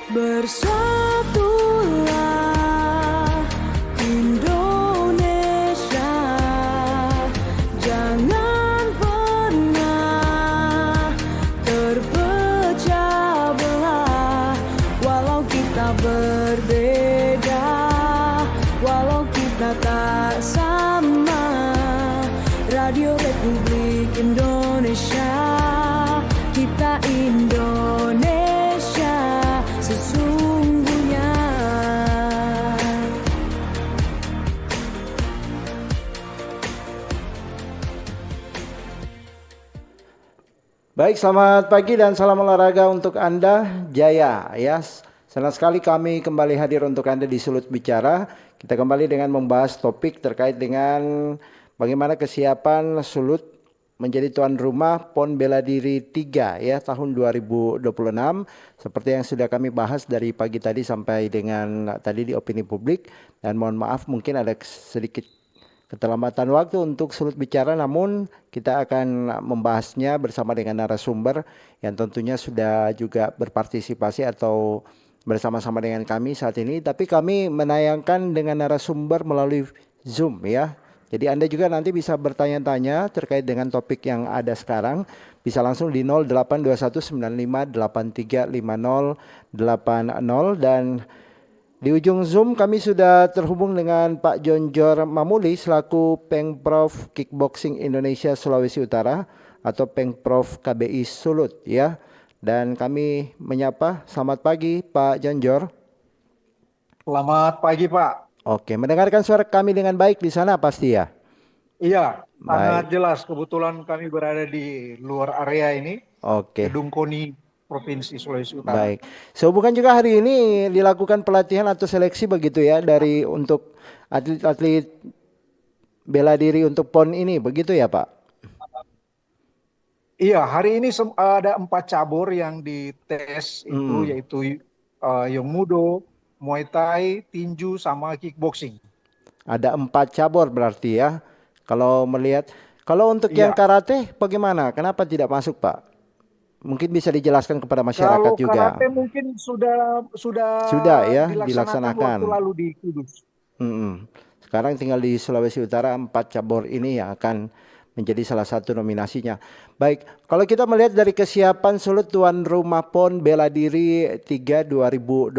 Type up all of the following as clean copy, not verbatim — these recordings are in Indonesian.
Bersatulah Indonesia, jangan pernah terpecah belah. Walau kita berbeda, walau kita tak sama, Radio Republik Indonesia, kita Indonesia sesungguhnya. Baik, selamat pagi dan salam olahraga untuk Anda, Jaya. Ya, senang sekali kami kembali hadir untuk Anda di Sulut Bicara. Kita kembali dengan membahas topik terkait dengan bagaimana kesiapan Sulut menjadi tuan rumah PON Bela Diri 3 ya tahun 2026. Seperti yang sudah kami bahas dari pagi tadi sampai dengan tadi di opini publik. Dan mohon maaf mungkin ada sedikit keterlambatan waktu untuk Sulut Bicara, namun kita akan membahasnya bersama dengan narasumber yang tentunya sudah juga berpartisipasi atau bersama-sama dengan kami saat ini. Tapi kami menayangkan dengan narasumber melalui Zoom ya. Jadi Anda juga nanti bisa bertanya-tanya terkait dengan topik yang ada sekarang. Bisa langsung di 082195835080 dan di ujung Zoom kami sudah terhubung dengan Pak Jonjor Mamuli selaku Pengprov Kickboxing Indonesia Sulawesi Utara atau Pengprov KBI Sulut ya. Dan kami menyapa, selamat pagi Pak Jonjor. Selamat pagi Pak. Oke, mendengarkan suara kami dengan baik di sana pasti ya? Iya, sangat Baik. jelas. Kebetulan kami berada di luar area ini, Oke. Gedung KONI Provinsi Sulawesi Utara. Baik. Sehubungan juga hari ini dilakukan pelatihan atau seleksi begitu ya dari untuk atlet-atlet bela diri untuk PON ini, begitu ya Pak? Iya, hari ini ada 4 cabur yang dites itu yaitu Yongmudo, Muay Thai, Tinju, sama Kickboxing. Ada 4 cabur berarti ya. Kalau melihat, kalau untuk yang Iya. karate bagaimana? Kenapa tidak masuk Pak? Mungkin bisa dijelaskan kepada masyarakat Kalau juga. karate mungkin sudah ya, dilaksanakan dilaksanakan. waktu lalu di Kudus. Sekarang tinggal di Sulawesi Utara 4 cabur ini yang akan menjadi salah satu nominasinya. Baik, kalau kita melihat dari kesiapan Sulut tuan rumah PON Bela Diri 3 2026,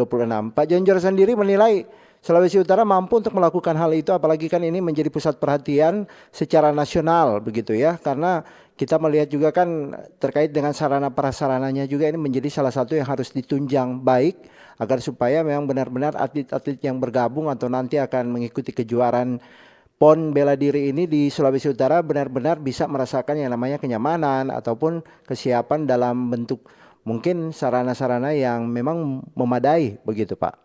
Pak Jonjor sendiri menilai Sulawesi Utara mampu untuk melakukan hal itu, apalagi kan ini menjadi pusat perhatian secara nasional begitu ya, karena kita melihat juga kan terkait dengan sarana prasarananya juga ini menjadi salah satu yang harus ditunjang baik agar supaya memang benar-benar atlet-atlet yang bergabung atau nanti akan mengikuti kejuaraan PON Bela Diri ini di Sulawesi Utara benar-benar bisa merasakan yang namanya kenyamanan ataupun kesiapan dalam bentuk mungkin sarana-sarana yang memang memadai begitu Pak.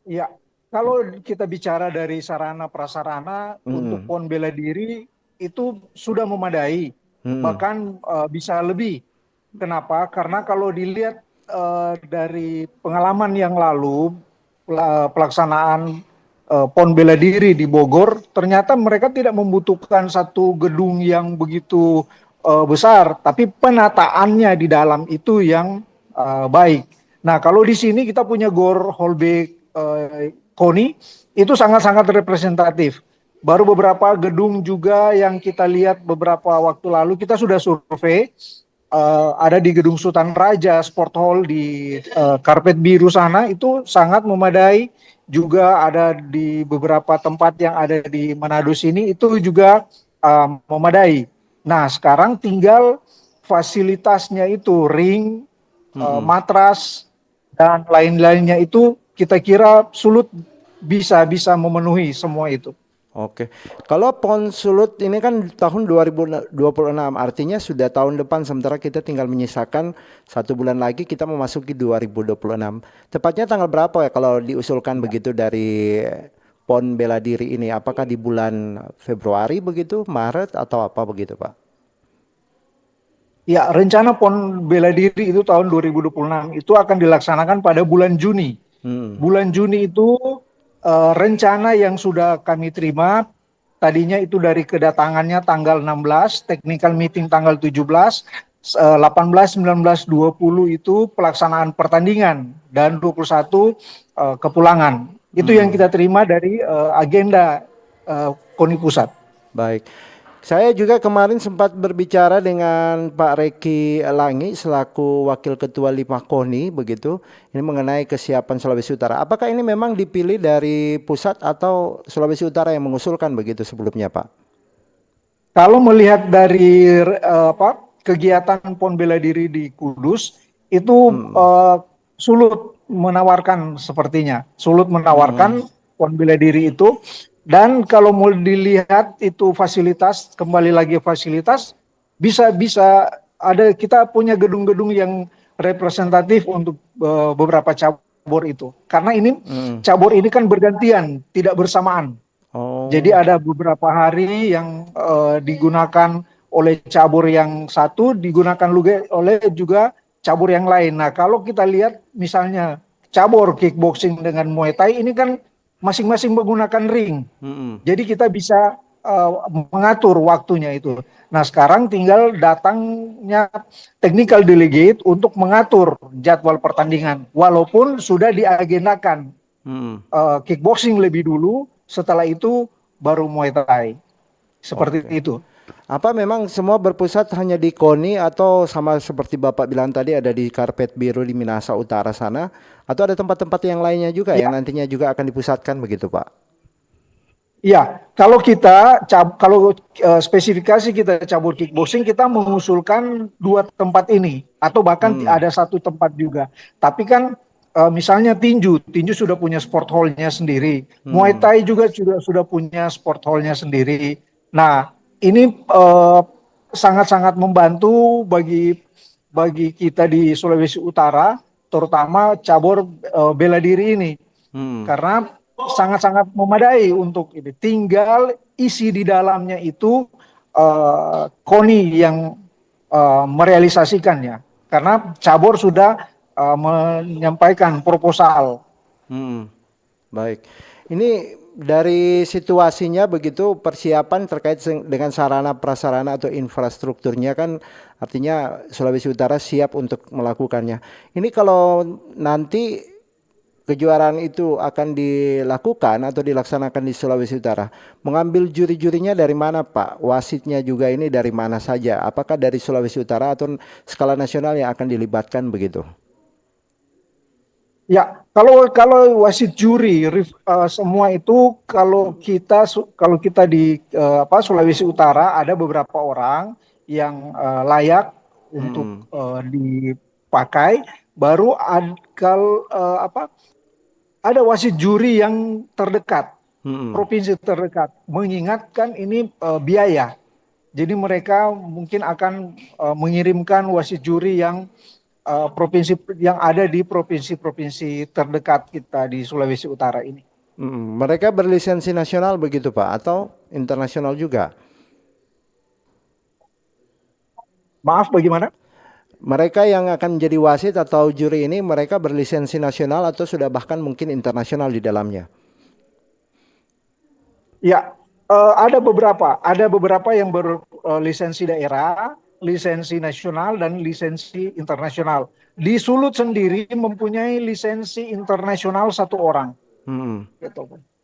Ya, kalau kita bicara dari sarana prasarana untuk PON Bela Diri itu sudah memadai, bahkan bisa lebih. Kenapa? Karena kalau dilihat dari pengalaman yang lalu pelaksanaan PON Bela Diri di Bogor, ternyata mereka tidak membutuhkan satu gedung yang begitu besar, tapi penataannya di dalam itu yang baik. Nah, kalau di sini kita punya Gor Holbek KONI itu sangat-sangat representatif. Baru beberapa gedung juga yang kita lihat beberapa waktu lalu kita sudah survei, ada di Gedung Sultan Raja Sport Hall di Karpet Biru sana itu sangat memadai. Juga ada di beberapa tempat yang ada di Manado sini itu juga memadai. Nah, sekarang tinggal fasilitasnya itu ring, matras dan lain-lainnya itu kita kira Sulut bisa memenuhi semua itu. Oke, kalau PON Sulut ini kan tahun 2026, artinya sudah tahun depan, sementara kita tinggal menyisakan 1 bulan lagi kita memasuki 2026. Tepatnya tanggal berapa ya kalau diusulkan begitu dari PON Bela Diri ini? Apakah di bulan Februari begitu, Maret atau apa begitu Pak? Ya, rencana PON Bela Diri itu tahun 2026 itu akan dilaksanakan pada bulan Juni. Bulan Juni itu rencana yang sudah kami terima tadinya itu dari kedatangannya tanggal 16, technical meeting tanggal 17, 18, 19, 20 itu pelaksanaan pertandingan dan 21 kepulangan. Itu yang kita terima dari agenda KONI Pusat. Baik. Saya juga kemarin sempat berbicara dengan Pak Reki Langi selaku Wakil Ketua Lima KONI begitu. Ini mengenai kesiapan Sulawesi Utara. Apakah ini memang dipilih dari pusat atau Sulawesi Utara yang mengusulkan begitu sebelumnya, Pak? Kalau melihat dari kegiatan PON bela diri di Kudus itu sulut menawarkan sepertinya, sulut menawarkan PON bela diri itu. Dan kalau mau dilihat itu fasilitas, kembali lagi fasilitas, bisa ada, kita punya gedung-gedung yang representatif untuk beberapa cabur itu. Karena ini cabur ini kan bergantian, tidak bersamaan. Oh. Jadi ada beberapa hari yang digunakan oleh cabur yang satu, digunakan oleh juga cabur yang lain. Nah, kalau kita lihat misalnya cabur kickboxing dengan Muay Thai ini kan masing-masing menggunakan ring. Jadi kita bisa mengatur waktunya itu. Nah, sekarang tinggal datangnya technical delegate untuk mengatur jadwal pertandingan. Walaupun sudah diagendakan kickboxing lebih dulu, setelah itu baru Muay Thai. Seperti itu. Apa memang semua berpusat hanya di KONI atau sama seperti Bapak bilang tadi ada di Karpet Biru di Minahasa Utara sana, atau ada tempat-tempat yang lainnya juga yang nantinya juga akan dipusatkan begitu, Pak? Iya, kalau spesifikasi kita cabur kickboxing, kita mengusulkan 2 tempat ini atau bahkan ada 1 tempat juga. Tapi kan misalnya tinju sudah punya sport hall-nya sendiri. Muay Thai juga sudah punya sport hall-nya sendiri. Nah, ini sangat-sangat membantu bagi kita di Sulawesi Utara, terutama cabur bela diri ini. Karena sangat-sangat memadai untuk ini. Tinggal isi di dalamnya itu KONI yang merealisasikannya. Karena cabur sudah menyampaikan proposal. Baik. Ini dari situasinya begitu, persiapan terkait dengan sarana prasarana atau infrastrukturnya kan artinya Sulawesi Utara siap untuk melakukannya. Ini kalau nanti kejuaraan itu akan dilakukan atau dilaksanakan di Sulawesi Utara, mengambil juri-jurinya dari mana, Pak? Wasitnya juga ini dari mana saja? Apakah dari Sulawesi Utara atau skala nasional yang akan dilibatkan begitu? Ya, kalau wasit juri semua itu kalau kita di Sulawesi Utara ada beberapa orang yang layak untuk dipakai, baru ada wasit juri yang terdekat, provinsi terdekat, mengingatkan ini biaya. Jadi mereka mungkin akan mengirimkan wasit juri yang provinsi yang ada di provinsi-provinsi terdekat kita di Sulawesi Utara ini. Mereka berlisensi nasional begitu, Pak, atau internasional juga? Maaf, bagaimana? Mereka yang akan menjadi wasit atau juri ini mereka berlisensi nasional atau sudah bahkan mungkin internasional di dalamnya? Ya, ada beberapa yang berlisensi daerah, lisensi nasional, dan lisensi internasional. Di Sulut sendiri mempunyai lisensi internasional 1 orang.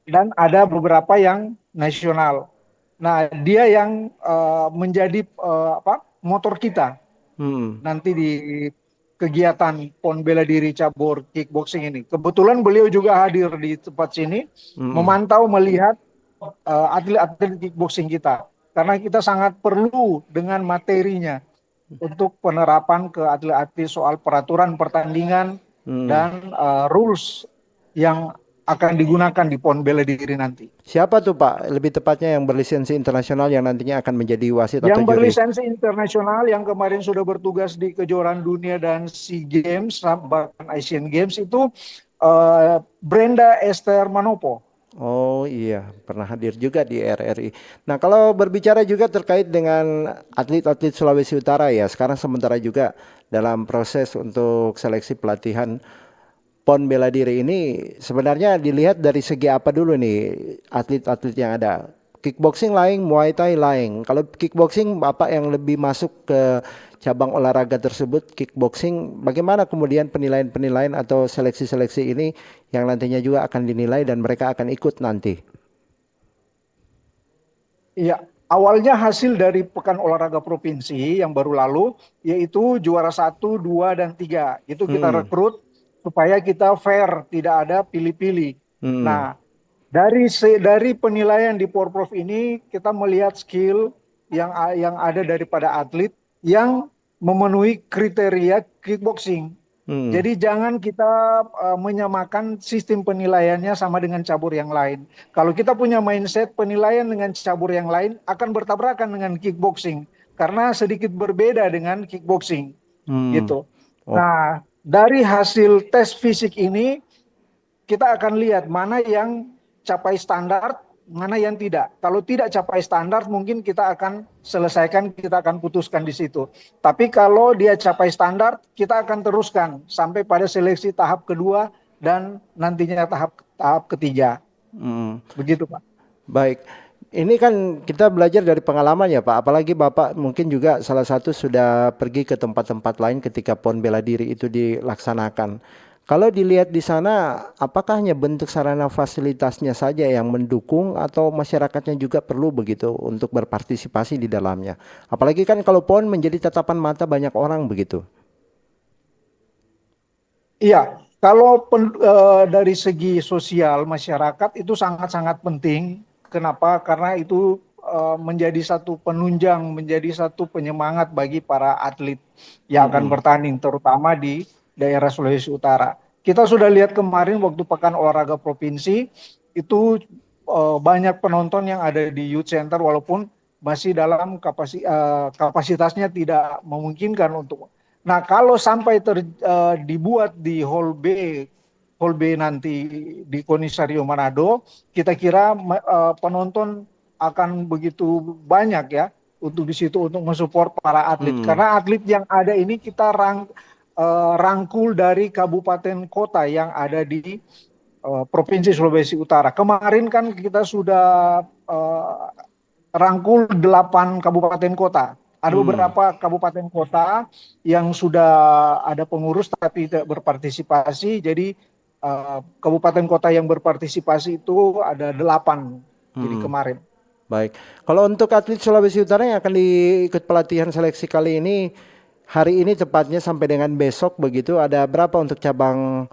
Dan ada beberapa yang nasional. Nah, dia yang menjadi motor kita nanti di kegiatan PON bela diri cabur kickboxing ini. Kebetulan beliau juga hadir di tempat sini, memantau, melihat atlet-atlet kickboxing kita. Karena kita sangat perlu dengan materinya untuk penerapan ke atlet-atlet soal peraturan pertandingan dan rules yang akan digunakan di PON bela diri nanti. Siapa tuh, Pak? Lebih tepatnya yang berlisensi internasional yang nantinya akan menjadi wasit atau juri? Yang berlisensi internasional yang kemarin sudah bertugas di kejuaraan dunia dan SEA Games bahkan Asian Games itu Brenda Esther Manopo. Oh iya, pernah hadir juga di RRI. Nah, kalau berbicara juga terkait dengan atlet-atlet Sulawesi Utara ya, sekarang sementara juga dalam proses untuk seleksi pelatihan PON bela diri ini, sebenarnya dilihat dari segi apa dulu nih atlet-atlet yang ada? Kickboxing lain, Muay Thai lain. Kalau kickboxing Bapak yang lebih masuk ke cabang olahraga tersebut, kickboxing, bagaimana kemudian penilaian-penilaian atau seleksi-seleksi ini yang nantinya juga akan dinilai dan mereka akan ikut nanti? Iya, awalnya hasil dari Pekan Olahraga Provinsi yang baru lalu, yaitu juara 1, 2, dan 3. Itu kita Hmm. rekrut supaya kita fair, tidak ada pilih-pilih. Hmm. Nah, dari penilaian di Porprov ini, kita melihat skill yang ada daripada atlet yang memenuhi kriteria kickboxing. Hmm. Jadi jangan kita menyamakan sistem penilaiannya sama dengan cabur yang lain. Kalau kita punya mindset penilaian dengan cabur yang lain akan bertabrakan dengan kickboxing karena sedikit berbeda dengan kickboxing Hmm. gitu. Oh. Nah, dari hasil tes fisik ini kita akan lihat mana yang capai standar, mana yang tidak. Kalau tidak capai standar, mungkin kita akan selesaikan, kita akan putuskan di situ. Tapi kalau dia capai standar, kita akan teruskan sampai pada seleksi tahap kedua dan nantinya tahap ketiga. Hmm. Begitu, Pak. Baik, ini kan kita belajar dari pengalaman ya Pak, apalagi Bapak mungkin juga salah satu sudah pergi ke tempat-tempat lain ketika PON bela diri itu dilaksanakan. Kalau dilihat di sana, apakah hanya bentuk sarana fasilitasnya saja yang mendukung atau masyarakatnya juga perlu begitu untuk berpartisipasi di dalamnya? Apalagi kan kalau PON menjadi tatapan mata banyak orang begitu. Iya, kalau dari segi sosial masyarakat itu sangat-sangat penting. Kenapa? Karena itu menjadi satu penunjang, menjadi satu penyemangat bagi para atlet yang akan Mm-mm. bertanding, terutama di daerah Sulawesi Utara. Kita sudah lihat kemarin waktu Pekan Olahraga Provinsi, itu banyak penonton yang ada di Youth Center, walaupun masih dalam kapasitasnya tidak memungkinkan untuk. Nah, kalau sampai dibuat di Hall B nanti di Konisario Manado, kita kira penonton akan begitu banyak ya untuk di situ untuk mensupport para atlet. Mm. Karena atlet yang ada ini kita rangkul dari kabupaten kota yang ada di Provinsi Sulawesi Utara. Kemarin kan kita sudah rangkul 8 kabupaten kota. Ada Mm. beberapa kabupaten kota yang sudah ada pengurus tapi tidak berpartisipasi. Jadi kabupaten kota yang berpartisipasi itu ada 8. Jadi Mm. kemarin. Baik, kalau untuk atlet Sulawesi Utara yang akan diikut pelatihan seleksi kali ini, hari ini tepatnya sampai dengan besok begitu, ada berapa untuk cabang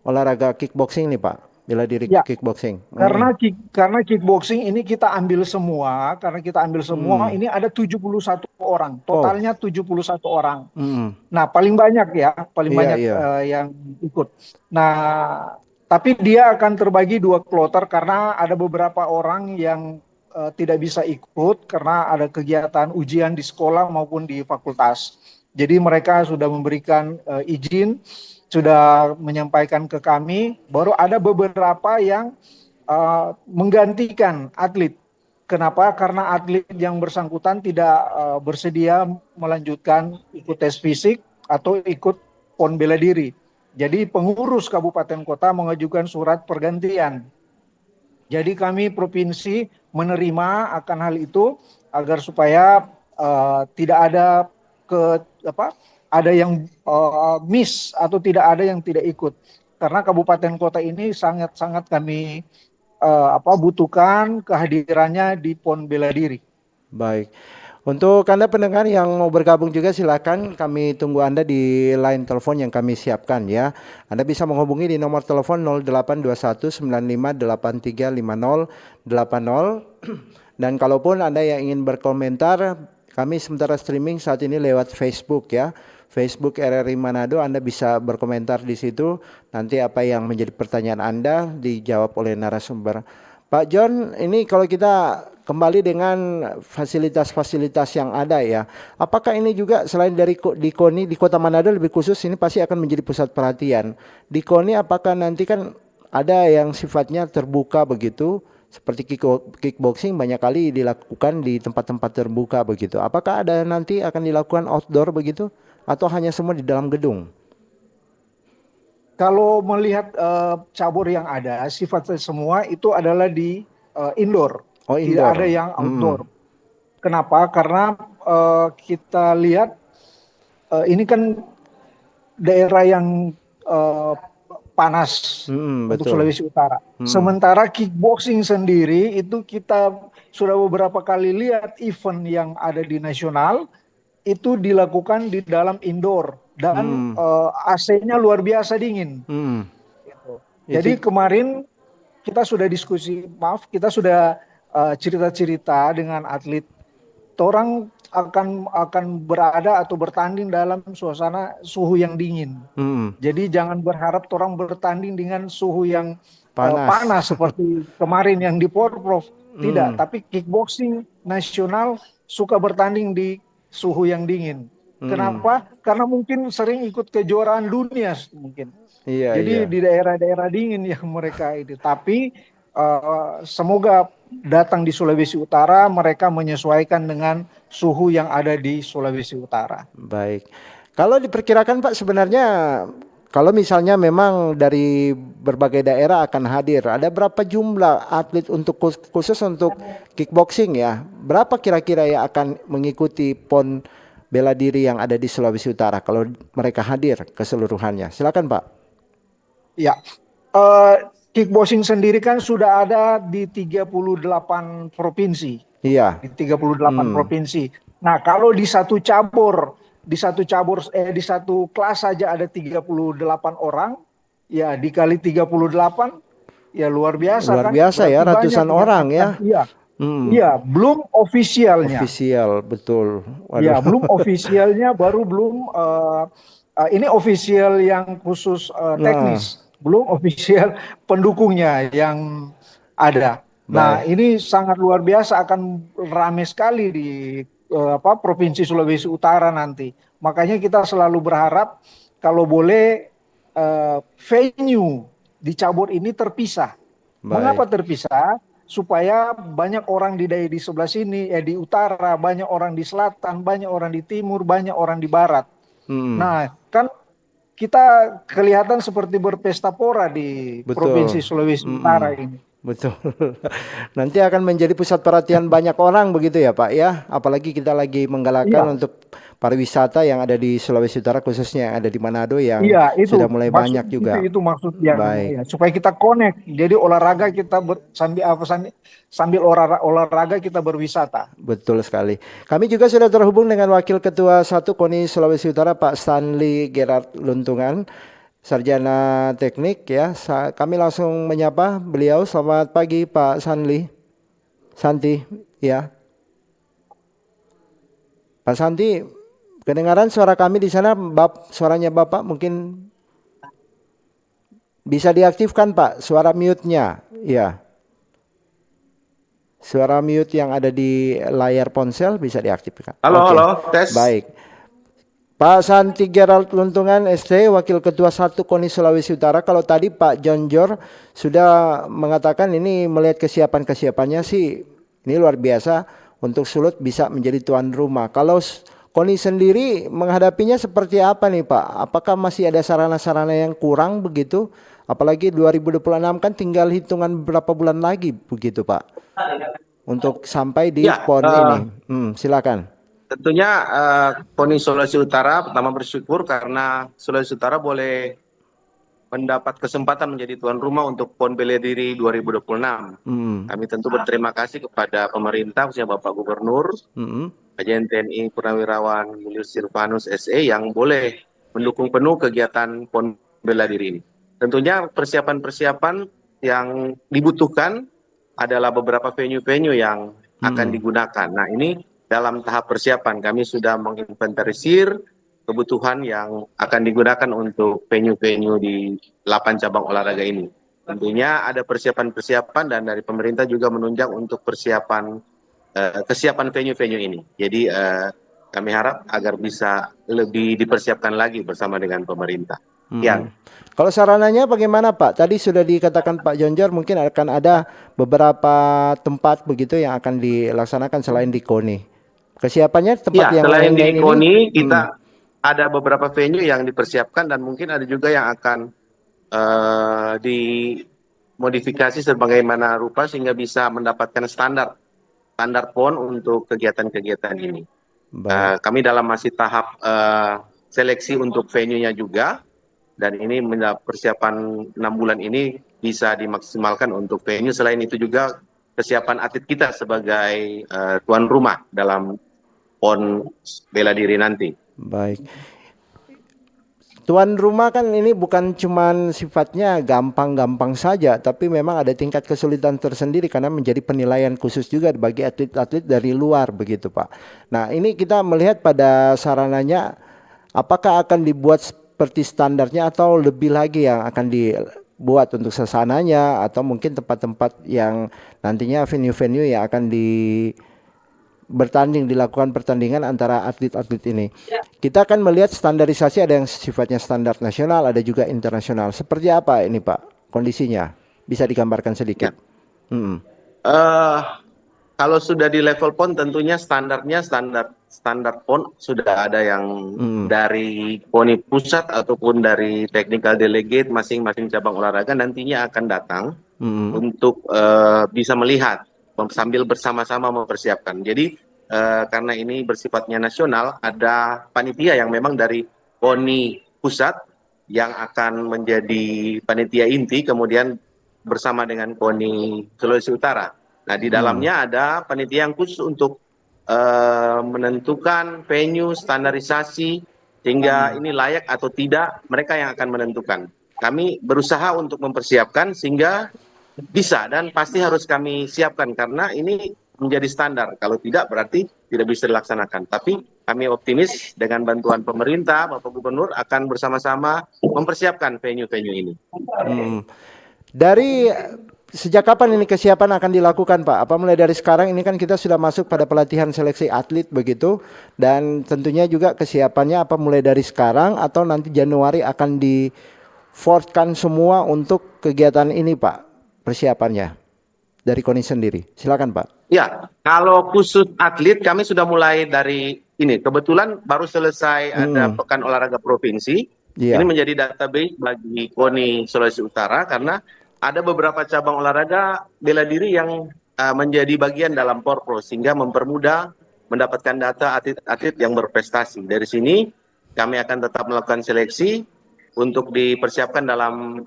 olahraga kickboxing nih Pak? Bela diri Ya, kickboxing. Mm. karena kickboxing ini kita ambil semua, karena kita ambil semua, Mm. ini ada 71 orang. Oh. Totalnya 71 orang. Mm. Nah, paling banyak ya, paling Iya, banyak iya. yang ikut. Nah, tapi dia akan terbagi 2 kloter karena ada beberapa orang yang tidak bisa ikut karena ada kegiatan ujian di sekolah maupun di fakultas. Jadi mereka sudah memberikan izin, sudah menyampaikan ke kami, baru ada beberapa yang menggantikan atlet. Kenapa? Karena atlet yang bersangkutan tidak bersedia melanjutkan ikut tes fisik atau ikut PON bela diri. Jadi pengurus kabupaten kota mengajukan surat pergantian. Jadi kami provinsi menerima akan hal itu agar supaya tidak ada ada yang miss atau tidak ada yang tidak ikut. Karena kabupaten kota ini sangat-sangat kami butuhkan kehadirannya di PON bela diri. Baik. Untuk Anda pendengar yang mau bergabung juga silakan, kami tunggu Anda di line telepon yang kami siapkan ya. Anda bisa menghubungi di nomor telepon 082195835080. Dan kalaupun Anda yang ingin berkomentar, kami sementara streaming saat ini lewat Facebook ya. Facebook RRI Manado, Anda bisa berkomentar di situ. Nanti apa yang menjadi pertanyaan Anda dijawab oleh narasumber. Pak John, ini kalau kita kembali dengan fasilitas-fasilitas yang ada ya, apakah ini juga selain dari di KONI, di Kota Manado lebih khusus ini pasti akan menjadi pusat perhatian. Di KONI apakah nanti kan ada yang sifatnya terbuka begitu, seperti kickboxing banyak kali dilakukan di tempat-tempat terbuka begitu. Apakah ada nanti akan dilakukan outdoor begitu atau hanya semua di dalam gedung? Kalau melihat cabur yang ada, sifatnya semua itu adalah di indoor. Oh, tidak indoor. ada yang outdoor. Kenapa? Karena kita lihat ini kan daerah yang eh, panas untuk Betul. Sulawesi Utara. Sementara kickboxing sendiri itu kita sudah beberapa kali lihat event yang ada di nasional itu dilakukan di dalam indoor dan AC-nya luar biasa dingin. Hmm. Gitu. Jadi Itu kemarin kita sudah diskusi, maaf, kita sudah cerita-cerita dengan atlet. Orang akan berada atau bertanding dalam suasana suhu yang dingin. Jadi jangan berharap orang bertanding dengan suhu yang panas. panas seperti kemarin yang di Porprov. Tidak, tapi kickboxing nasional suka bertanding di suhu yang dingin. Kenapa? Karena mungkin sering ikut kejuaraan dunia mungkin. Iya, iya. Jadi di daerah-daerah dingin yang mereka itu. Tapi semoga datang di Sulawesi Utara mereka menyesuaikan dengan suhu yang ada di Sulawesi Utara. Baik. Kalau diperkirakan Pak, sebenarnya kalau misalnya memang dari berbagai daerah akan hadir, ada berapa jumlah atlet untuk khusus untuk kickboxing ya? Berapa kira-kira yang akan mengikuti PON bela diri yang ada di Sulawesi Utara kalau mereka hadir keseluruhannya? Silakan Pak. Ya, kickboxing sendiri kan sudah ada di 38 provinsi. Iya. Di 38 provinsi. Nah, kalau di satu cabur, di satu kelas saja ada 38 orang, ya dikali 38 ya luar biasa Luar kan? biasa ya, Berarti banyak ratusan yang orang akan, ya. iya. Iya, belum ofisialnya. Ofisial, betul. Ya, Waduh. belum ofisialnya, baru belum ini ofisial yang khusus Nah, teknis, belum ofisial pendukungnya yang ada. Nah, baik. ini sangat luar biasa, akan ramai sekali di Provinsi Sulawesi Utara nanti. Makanya kita selalu berharap kalau boleh venue di cabur ini terpisah. Mengapa Baik. terpisah? Supaya banyak orang di sebelah sini, di utara, banyak orang di selatan, banyak orang di timur, banyak orang di barat. Nah, kan kita kelihatan seperti berpesta pora di Betul. Provinsi Sulawesi Utara ini. Betul. Nanti akan menjadi pusat perhatian banyak orang begitu ya Pak ya. Apalagi kita lagi menggalakkan Iya, untuk pariwisata yang ada di Sulawesi Utara, khususnya yang ada di Manado yang iya, itu sudah mulai maksud banyak juga. itu maksud yang Baik. ya, supaya kita connect. Jadi olahraga kita sambil olahraga kita berwisata. Betul sekali. Kami juga sudah terhubung dengan Wakil Ketua 1 KONI Sulawesi Utara Pak Stanley Gerard Luntungan, Sarjana Teknik ya. Kami langsung menyapa beliau. Selamat pagi Pak Stanley. Santi ya. Pak Santi, kedengaran suara kami di sana, suaranya Bapak mungkin bisa diaktifkan Pak, suara mute-nya. Ya. Suara mute yang ada di layar ponsel bisa diaktifkan. Halo, Oke. halo, tes. Baik. Pak Santi Gerald Luntungan ST, Wakil Ketua 1 KONI Sulawesi Utara. Kalau tadi Pak John Jor sudah mengatakan ini melihat kesiapan-kesiapannya sih ini luar biasa untuk Sulut bisa menjadi tuan rumah. Kalau KONI sendiri menghadapinya seperti apa nih Pak? Apakah masih ada sarana-sarana yang kurang begitu? Apalagi 2026 kan tinggal hitungan beberapa bulan lagi begitu Pak. Untuk sampai di Ya, PON ini. Silakan. tentunya KONI Sulawesi Utara pertama bersyukur karena Sulawesi Utara boleh mendapat kesempatan menjadi tuan rumah untuk PON Bela Diri 2026. Kami tentu berterima kasih kepada pemerintah, khususnya Bapak Gubernur, Kajian TNI Purnawirawan Julius Silvanus SE yang boleh mendukung penuh kegiatan PON Bela Diri ini. Tentunya persiapan-persiapan yang dibutuhkan adalah beberapa venue-venue yang akan digunakan. Nah, ini dalam tahap persiapan kami sudah menginventarisir kebutuhan yang akan digunakan untuk venue-venue di 8 cabang olahraga ini. Tentunya ada persiapan-persiapan dan dari pemerintah juga menunjang untuk kesiapan venue-venue ini. Jadi kami harap agar bisa lebih dipersiapkan lagi bersama dengan pemerintah. Kalau sarananya bagaimana Pak? Tadi sudah dikatakan Pak Jonjor mungkin akan ada beberapa tempat begitu yang akan dilaksanakan selain di KONI. Kesiapannya tempat yang selain di lain-lain KONI ini? kita ada beberapa venue yang dipersiapkan dan mungkin ada juga yang akan dimodifikasi sebagaimana rupa sehingga bisa mendapatkan standar standar PON untuk kegiatan-kegiatan ini. Baik. Kami dalam masih tahap seleksi untuk venue-nya juga, dan ini persiapan 6 bulan ini bisa dimaksimalkan untuk venue. Selain itu juga kesiapan atlet kita sebagai tuan rumah dalam PON bela diri nanti. Baik. Tuan rumah kan ini bukan cuman sifatnya gampang-gampang saja, tapi memang ada tingkat kesulitan tersendiri karena menjadi penilaian khusus juga bagi atlet-atlet dari luar begitu Pak. Nah ini kita melihat pada sarananya, apakah akan dibuat seperti standarnya atau lebih lagi yang akan dibuat untuk sasananya, atau mungkin tempat-tempat yang nantinya venue-venue yang akan dilakukan pertandingan antara atlet-atlet ini. Kita akan melihat standarisasi, ada yang sifatnya standar nasional, ada juga internasional. Seperti apa ini Pak kondisinya? Bisa digambarkan sedikit? Kalau sudah di level PON tentunya standarnya standar PON sudah ada yang dari PONI pusat ataupun dari technical delegate masing-masing cabang olahraga nantinya akan datang untuk bisa melihat sambil bersama-sama mempersiapkan. Jadi karena ini bersifatnya nasional, ada panitia yang memang dari PONI pusat yang akan menjadi panitia inti, kemudian bersama dengan PONI Sulawesi Utara. Nah di dalamnya ada panitia yang khusus untuk menentukan venue, standarisasi, sehingga ini layak atau tidak, mereka yang akan menentukan. Kami berusaha untuk mempersiapkan sehingga bisa dan pasti harus kami siapkan karena ini menjadi standar. Kalau tidak berarti tidak bisa dilaksanakan. Tapi kami optimis dengan bantuan pemerintah, Bapak Gubernur akan bersama-sama mempersiapkan venue-venue ini. Dari sejak kapan ini kesiapan akan dilakukan Pak? Apa mulai dari sekarang? Ini kan kita sudah masuk pada pelatihan seleksi atlet begitu, dan tentunya juga kesiapannya apa mulai dari sekarang atau nanti Januari akan di-forwardkan semua untuk kegiatan ini Pak, persiapannya dari KONI sendiri? Silakan Pak. Ya, kalau khusus atlet kami sudah mulai dari ini. Kebetulan baru selesai ada Pekan Olahraga Provinsi. Ini menjadi database bagi KONI Sulawesi Utara karena ada beberapa cabang olahraga bela diri yang menjadi bagian dalam Porpro sehingga mempermudah mendapatkan data atlet-atlet yang berprestasi. Dari sini kami akan tetap melakukan seleksi untuk dipersiapkan dalam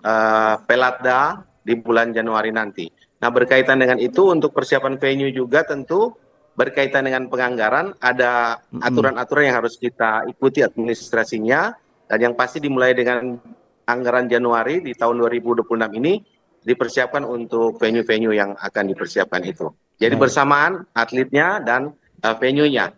Pelatda di bulan Januari nanti. Nah berkaitan dengan itu untuk persiapan venue juga tentu berkaitan dengan penganggaran, ada aturan-aturan yang harus kita ikuti administrasinya, dan yang pasti dimulai dengan anggaran Januari di tahun 2026 ini dipersiapkan untuk venue-venue yang akan dipersiapkan itu. Jadi bersamaan atletnya dan venue-nya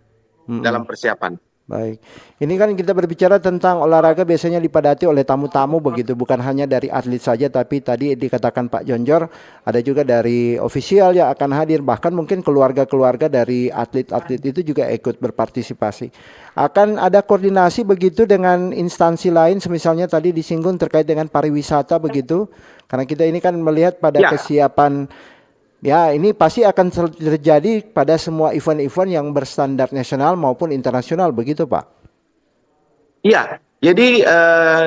dalam persiapan. Baik, ini kan kita berbicara tentang olahraga biasanya dipadati oleh tamu-tamu begitu, bukan hanya dari atlet saja, tapi tadi dikatakan Pak Jonjor ada juga dari ofisial yang akan hadir, bahkan mungkin keluarga-keluarga dari atlet-atlet itu juga ikut berpartisipasi. Akan ada koordinasi begitu dengan instansi lain, misalnya tadi disinggung terkait dengan pariwisata begitu, karena kita ini kan melihat pada kesiapan. Ya, ini pasti akan terjadi pada semua event-event yang berstandar nasional maupun internasional, begitu Pak? Iya, jadi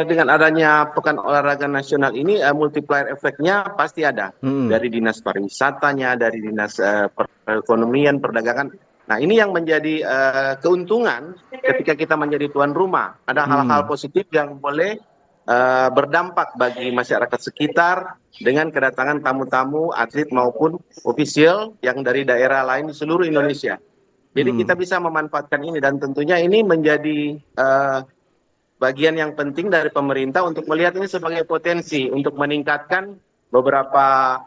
dengan adanya Pekan Olahraga Nasional ini multiplier efeknya pasti ada. Dari dinas pariwisatanya, dari dinas perekonomian, perdagangan. Nah ini yang menjadi keuntungan ketika kita menjadi tuan rumah. Ada hal-hal positif yang boleh berdampak bagi masyarakat sekitar dengan kedatangan tamu-tamu atlet maupun ofisial yang dari daerah lain di seluruh Indonesia. Jadi kita bisa memanfaatkan ini dan tentunya ini menjadi bagian yang penting dari pemerintah untuk melihat ini sebagai potensi untuk meningkatkan beberapa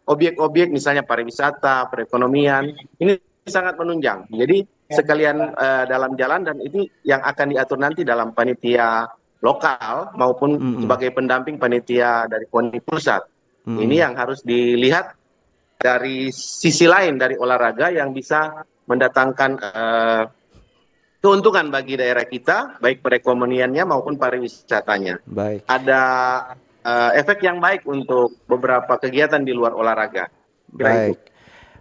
objek-objek misalnya pariwisata, perekonomian. Ini sangat menunjang. Jadi sekalian dalam jalan dan ini yang akan diatur nanti dalam panitia lokal maupun sebagai pendamping panitia dari KONI pusat. Ini yang harus dilihat dari sisi lain dari olahraga yang bisa mendatangkan keuntungan bagi daerah kita, baik perekonomiannya maupun pariwisatanya. Baik. Ada efek yang baik untuk beberapa kegiatan di luar olahraga. Baik.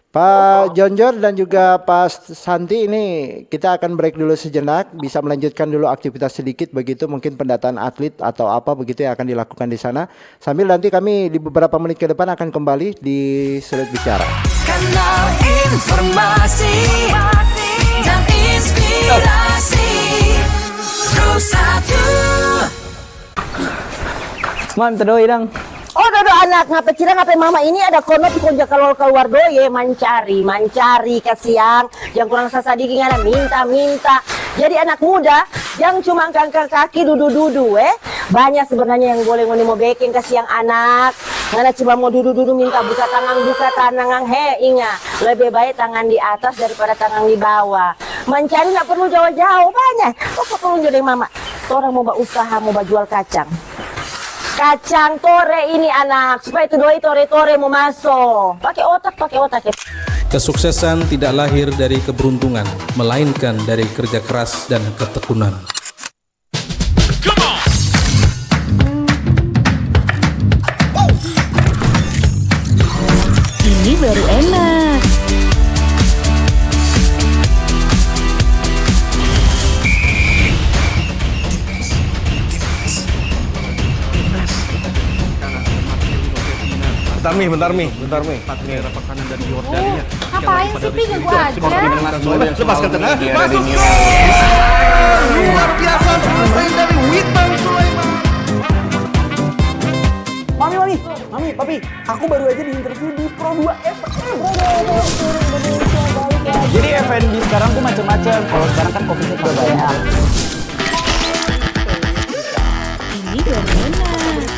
Pak Jonjor dan juga Pak Santi, ini kita akan break dulu sejenak, bisa melanjutkan dulu aktivitas sedikit begitu, mungkin pendataan atlet atau apa begitu yang akan dilakukan di sana. Sambil nanti kami di beberapa menit ke depan akan kembali di Sulit Bicara. Kanal informasi dan inspirasi Pro 1. Mantap doi dong. Oh, dodo anak ngapa cira ngapa mama ini ada kono pikonja kalau keluar doye mancari kasiang yang kurang sasadiki ngana minta. Jadi anak muda yang cuma angkat kaki dudu banyak sebenarnya yang boleh ngoni mau baking kasiang anak ngana cuma mau dudu minta buka tangan ingat lebih baik tangan di atas daripada tangan di bawah. Mencari nggak perlu jauh-jauh banyak. Apa perlu jadi mama? Orang mau usaha mau jual kacang tore ini anak supaya itu doi tore mau masuk pakai otak ya. Kesuksesan tidak lahir dari keberuntungan, melainkan dari kerja keras dan ketekunan. Ini baru enak. Bentar Mi. Ngapain sih Pi gak gua aja? Lepaskan tenang. Masuk gol! Luar biasa selesai dari Witan Sulaiman. Mami, papi, aku baru aja diinterview di Pro 2 FM. Jadi FNB sekarang tuh macam-macam. Kalau sekarang kan fokusnya ke banyak. Ini baru enak.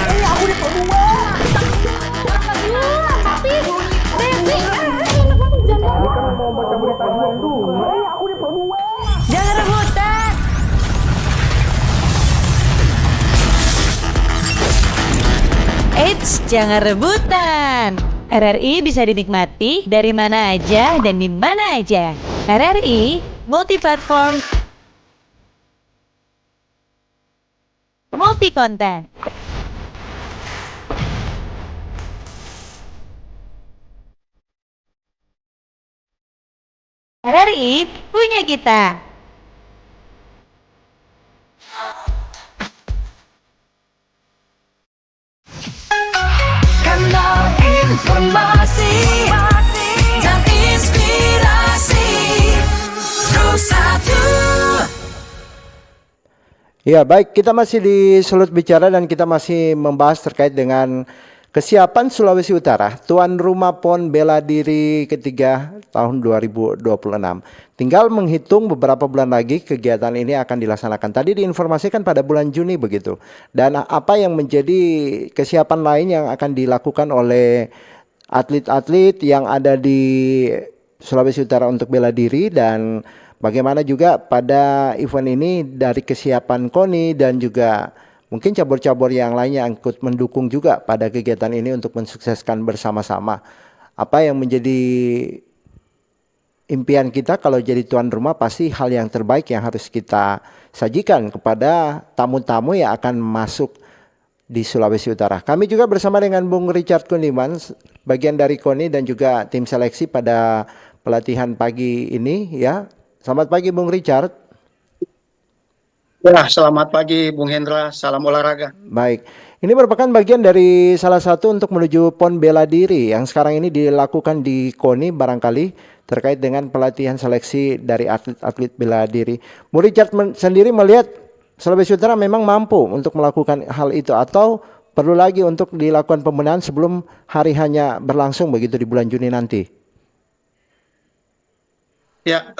Aku di Pro 2. Tapi Devi, Jangan rebutan. Eits, jangan rebutan. RRI bisa dinikmati dari mana aja dan di mana aja. RRI multi-platform, multi-konten. RRI punya kita. Kanal informasi dan inspirasi Pro 1. Ya baik, kita masih di Sulut Bicara dan kita masih membahas terkait dengan kesiapan Sulawesi Utara, tuan rumah PON Bela Diri ketiga tahun 2026. Tinggal menghitung beberapa bulan lagi kegiatan ini akan dilaksanakan. Tadi diinformasikan pada bulan Juni begitu. Dan apa yang menjadi kesiapan lain yang akan dilakukan oleh atlet-atlet yang ada di Sulawesi Utara untuk bela diri, dan bagaimana juga pada event ini dari kesiapan KONI dan juga mungkin cabur-cabur yang lainnya yang ikut mendukung juga pada kegiatan ini untuk mensukseskan bersama-sama. Apa yang menjadi impian kita kalau jadi tuan rumah, pasti hal yang terbaik yang harus kita sajikan kepada tamu-tamu yang akan masuk di Sulawesi Utara. Kami juga bersama dengan Bung Richard Kundiman, bagian dari KONI dan juga tim seleksi pada pelatihan pagi ini ya. Selamat pagi Bung Richard. Ya, selamat pagi Bung Hendra, salam olahraga. Baik, ini merupakan bagian dari salah satu untuk menuju PON Bela Diri yang sekarang ini dilakukan di KONI barangkali terkait dengan pelatihan seleksi dari atlet-atlet bela diri. Bung Richard sendiri melihat Sulawesi Utara memang mampu untuk melakukan hal itu atau perlu lagi untuk dilakukan pembenahan sebelum hari hanya berlangsung begitu di bulan Juni nanti? Ya,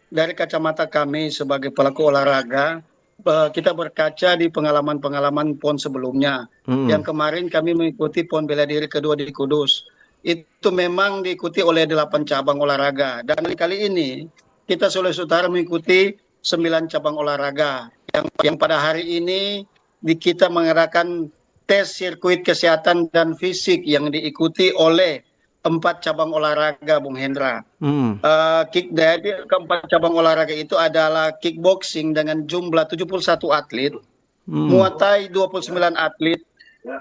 dari kacamata kami sebagai pelaku olahraga, kita berkaca di pengalaman-pengalaman PON sebelumnya. Yang kemarin kami mengikuti PON Bela Diri kedua di Kudus. Itu memang diikuti oleh 8 cabang olahraga. Dan kali ini kita Sulawesi Utara mengikuti 9 cabang olahraga. Yang pada hari ini kita mengadakan tes sirkuit kesehatan dan fisik yang diikuti oleh 4 cabang olahraga, Bung Hendra. Dari keempat cabang olahraga itu adalah kickboxing dengan jumlah 71 atlet, Muay Thai 29 atlet,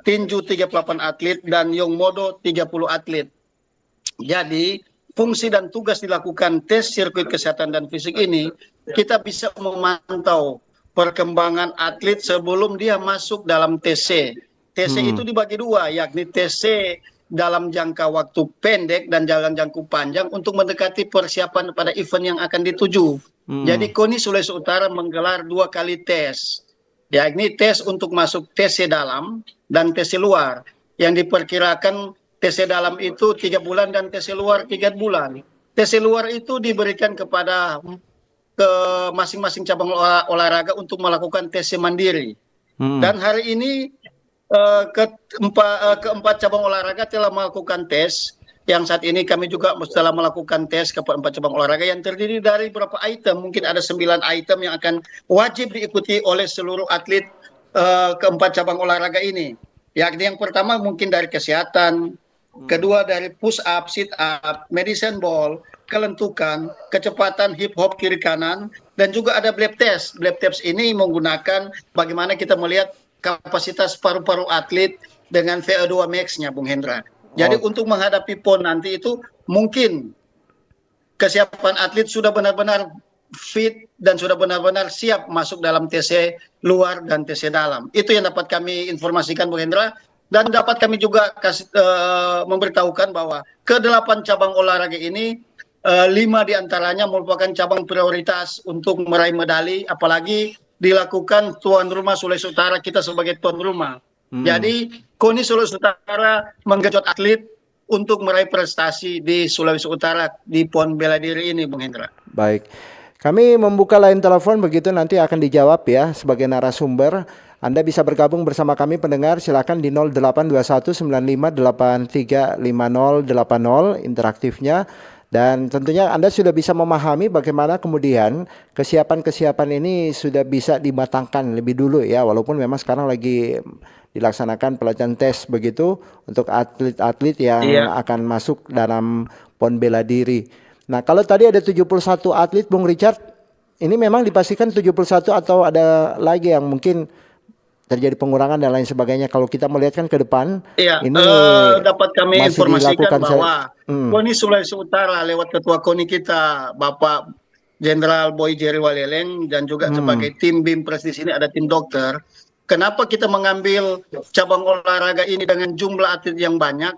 tinju 38 atlet, dan Yongmodo 30 atlet. Jadi fungsi dan tugas dilakukan tes sirkuit kesehatan dan fisik ini, kita bisa memantau perkembangan atlet sebelum dia masuk dalam TC. TC itu dibagi dua, yakni TC dalam jangka waktu pendek dan dalam jangka panjang untuk mendekati persiapan pada event yang akan dituju. Jadi KONI Sulawesi Utara menggelar 2 kali tes, yakni tes untuk masuk TC dalam dan TC luar, yang diperkirakan TC dalam itu 3 bulan dan TC luar 3 bulan. TC luar itu diberikan kepada ke masing-masing cabang olahraga untuk melakukan TC mandiri. Dan hari ini keempat cabang olahraga telah melakukan tes. Yang saat ini kami juga telah melakukan tes ke 4 cabang olahraga yang terdiri dari berapa item. Mungkin ada 9 item yang akan wajib diikuti oleh seluruh atlet keempat cabang olahraga ini. Yakni yang pertama mungkin dari kesehatan, kedua dari push up, sit up, medicine ball, kelentukan, kecepatan hip hop kiri kanan, dan juga ada blab test. Blab test ini menggunakan bagaimana kita melihat kapasitas paru-paru atlet dengan VO2 max-nya, Bung Hendra. Jadi untuk menghadapi PON nanti itu mungkin kesiapan atlet sudah benar-benar fit dan sudah benar-benar siap masuk dalam TC luar dan TC dalam. Itu yang dapat kami informasikan, Bung Hendra. Dan dapat kami juga memberitahukan bahwa ke-8 cabang olahraga ini 5 diantaranya merupakan cabang prioritas untuk meraih medali, apalagi dilakukan tuan rumah Sulawesi Utara, kita sebagai tuan rumah. Jadi KONI Sulawesi Utara menggenjot atlet untuk meraih prestasi di Sulawesi Utara di PON bela diri ini, Bung Hendra. Baik, kami membuka line telepon, begitu nanti akan dijawab ya sebagai narasumber. Anda bisa bergabung bersama kami pendengar, silakan di 082195835080 interaktifnya. Dan tentunya Anda sudah bisa memahami bagaimana kemudian kesiapan-kesiapan ini sudah bisa dimatangkan lebih dulu ya, walaupun memang sekarang lagi dilaksanakan pelatihan tes begitu untuk atlet-atlet yang akan masuk dalam PON bela diri. Nah, kalau tadi ada 71 atlet, Bung Richard, ini memang dipastikan 71 atau ada lagi yang mungkin terjadi pengurangan dan lain sebagainya. Kalau kita melihat kan ke depan, ini dapat kami informasikan bahwa Hmm. KONI Sulawesi Utara lewat ketua KONI kita, Bapak Jenderal Boy Jerry Waleleng, dan juga sebagai tim BIMPRES di sini ada tim dokter. Kenapa kita mengambil cabang olahraga ini dengan jumlah atlet yang banyak?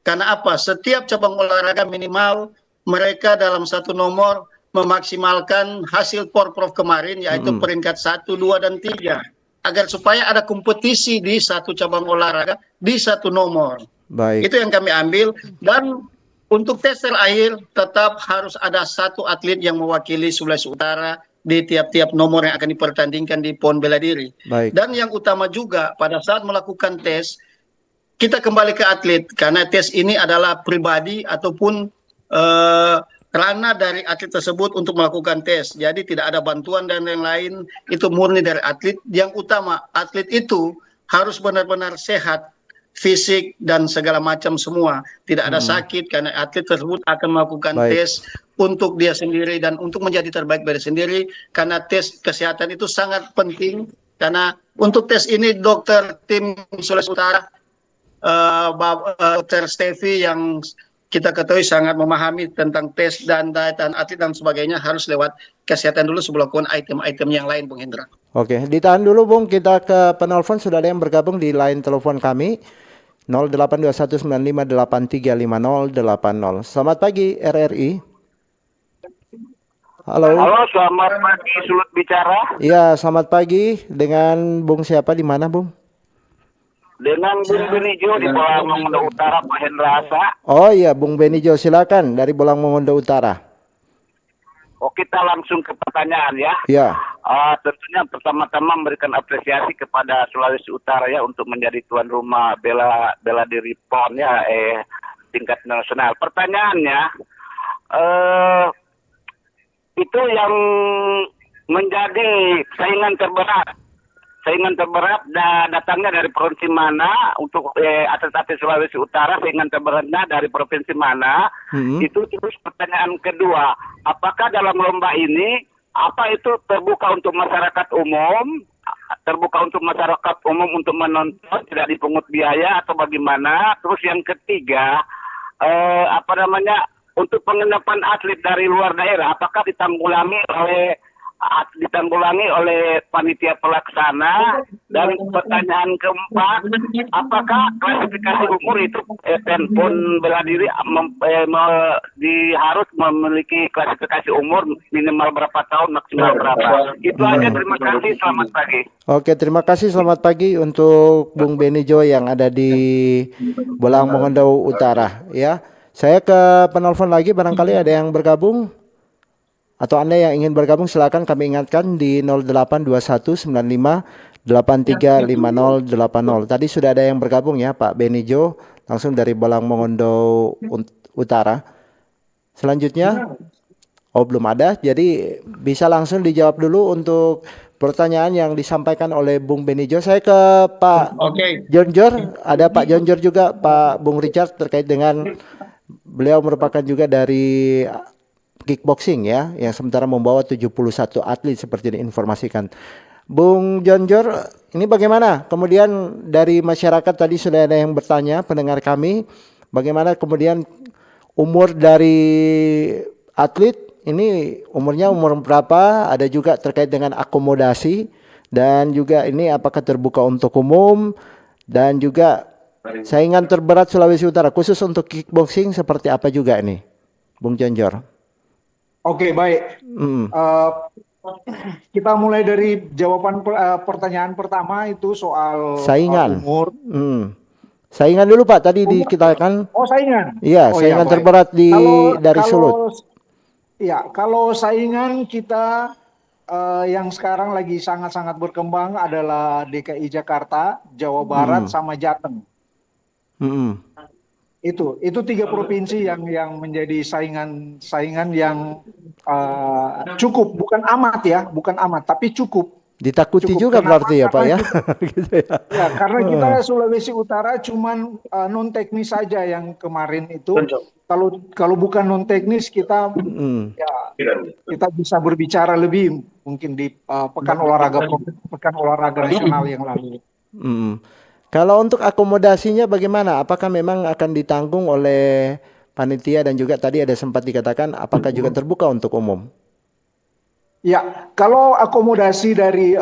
Karena apa? Setiap cabang olahraga minimal mereka dalam satu nomor memaksimalkan hasil Porprov kemarin, yaitu peringkat 1, 2, dan 3. Agar supaya ada kompetisi di satu cabang olahraga di satu nomor. Baik. Itu yang kami ambil. Dan untuk tes terakhir tetap harus ada satu atlet yang mewakili Sulawesi Utara di tiap-tiap nomor yang akan dipertandingkan di PON bela diri. Baik. Dan yang utama juga pada saat melakukan tes, kita kembali ke atlet, karena tes ini adalah pribadi ataupun ranah dari atlet tersebut untuk melakukan tes. Jadi tidak ada bantuan dan yang lain, itu murni dari atlet. Yang utama, atlet itu harus benar-benar sehat, fisik dan segala macam semua. Tidak ada sakit, karena atlet tersebut akan melakukan tes untuk dia sendiri dan untuk menjadi terbaik dari sendiri. Karena tes kesehatan itu sangat penting. Karena untuk tes ini dokter tim Sulawesi Utara, Dr. Stevi yang kita ketahui sangat memahami tentang tes dan data atlet dan sebagainya, harus lewat kesehatan dulu sebelum melakukan item-item yang lain, Bung Hendra. Oke, ditahan dulu Bung, kita ke penelpon. Sudah ada yang bergabung di line telepon kami 082195835080. Selamat pagi RRI. Halo. Halo, selamat pagi Sulut Bicara. Iya, selamat pagi. Dengan Bung siapa, di mana Bung? Dengan Bung Benijo di Bolang Mongondo Utara, Pak Hendra Asa. Oh iya, Bung Benijo, silakan dari Bolang Mongondo Utara. Oh, kita langsung ke pertanyaan ya. Ya. Tentunya pertama-tama memberikan apresiasi kepada Sulawesi Utara ya untuk menjadi tuan rumah bela diri PON ya tingkat nasional. Pertanyaannya, itu yang menjadi saingan terberat datangnya dari provinsi mana untuk atlet-atlet Sulawesi Utara, saingan terberatnya dari provinsi mana? Itu terus pertanyaan kedua, apakah dalam lomba ini apa itu terbuka untuk masyarakat umum terbuka untuk masyarakat umum untuk menonton, tidak dipungut biaya atau bagaimana? Terus yang ketiga, untuk penginapan atlet dari luar daerah, apakah ditanggulangi oleh panitia pelaksana? Dan pertanyaan keempat, apakah klasifikasi umur itu pon bela diri harus memiliki klasifikasi umur minimal berapa tahun, maksimal berapa? Itu aja, terima kasih, selamat pagi. Oke, terima kasih, selamat pagi untuk Bung Benijo yang ada di Bolang Mongondo Utara ya. Saya ke penelpon lagi, barangkali ada yang bergabung atau Anda yang ingin bergabung, silakan kami ingatkan di 082195835080. Tadi sudah ada yang bergabung ya, Pak Benijo langsung dari Bolang Mongondo Utara. Selanjutnya belum ada, jadi bisa langsung dijawab dulu untuk pertanyaan yang disampaikan oleh Bung Benijo. Saya ke Pak Jonjor, ada Pak Jonjor juga, Pak Bung Richard, terkait dengan beliau merupakan juga dari kickboxing ya, yang sementara membawa 71 atlet seperti diinformasikan. Bung Jonjor, ini bagaimana? Kemudian dari masyarakat tadi sudah ada yang bertanya, pendengar kami, bagaimana kemudian umur dari atlet ini, umurnya umur berapa? Ada juga terkait dengan akomodasi, dan juga ini apakah terbuka untuk umum, dan juga saingan terberat Sulawesi Utara khusus untuk kickboxing seperti apa juga ini, Bung Jonjor? Oke, baik. Kita mulai dari jawaban pertanyaan pertama itu soal saingan. umur. Saingan dulu Pak, tadi dikatakan. Oh, saingan. Iya, saingan terberat dari Sulut. Iya, kalau saingan kita yang sekarang lagi sangat-sangat berkembang adalah DKI Jakarta, Jawa Barat, sama Jateng. Itu 3 provinsi yang menjadi saingan yang cukup, bukan amat tapi cukup. Ditakuti juga berarti ya Pak ya. Gitu ya. Ya, karena kita Sulawesi Utara cuman non teknis saja yang kemarin itu. Kalau bukan non teknis kita kita bisa berbicara lebih mungkin di pekan olahraga nasional yang lalu. Kalau untuk akomodasinya bagaimana? Apakah memang akan ditanggung oleh panitia, dan juga tadi ada sempat dikatakan apakah juga terbuka untuk umum? Ya, kalau akomodasi dari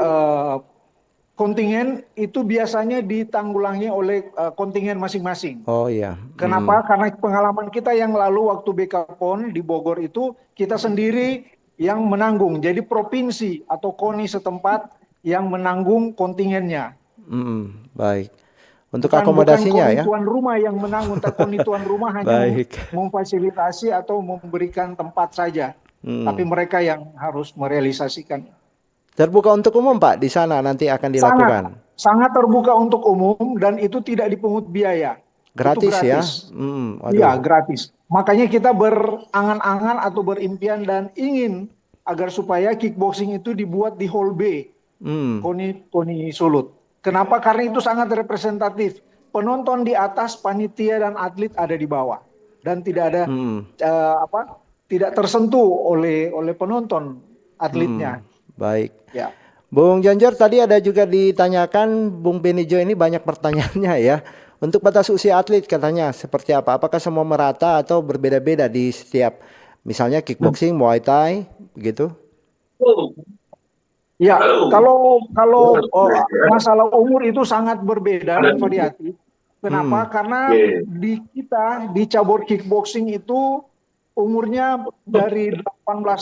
kontingen itu biasanya ditanggulangi oleh kontingen masing-masing. Oh iya. Kenapa? Karena pengalaman kita yang lalu waktu BK PON di Bogor itu kita sendiri yang menanggung. Jadi provinsi atau KONI setempat yang menanggung kontingennya. Baik. Untuk akomodasinya bukan ya. tuan rumah yang menanggung, KONI tuan rumah hanya memfasilitasi atau memberikan tempat saja. Tapi mereka yang harus merealisasikan. Terbuka untuk umum Pak di sana nanti akan dilakukan. Sangat terbuka untuk umum, dan itu tidak dipungut biaya. Gratis, itu gratis. Ya? Iya, gratis. Makanya kita berangan-angan atau berimpian dan ingin agar supaya kickboxing itu dibuat di Hall B, KONI Sulut. Kenapa? Karena itu sangat representatif. Penonton di atas, panitia dan atlet ada di bawah, dan tidak ada tidak tersentuh oleh penonton atletnya. Baik. Ya. Bung Jonjor, tadi ada juga ditanyakan Bung Benijo, ini banyak pertanyaannya ya. Untuk batas usia atlet katanya seperti apa? Apakah semua merata atau berbeda-beda di setiap, misalnya kickboxing, Muay Thai, begitu? Ya, kalau masalah umur itu sangat berbeda dan variatif. Kenapa? Karena di cabur kickboxing itu umurnya dari 18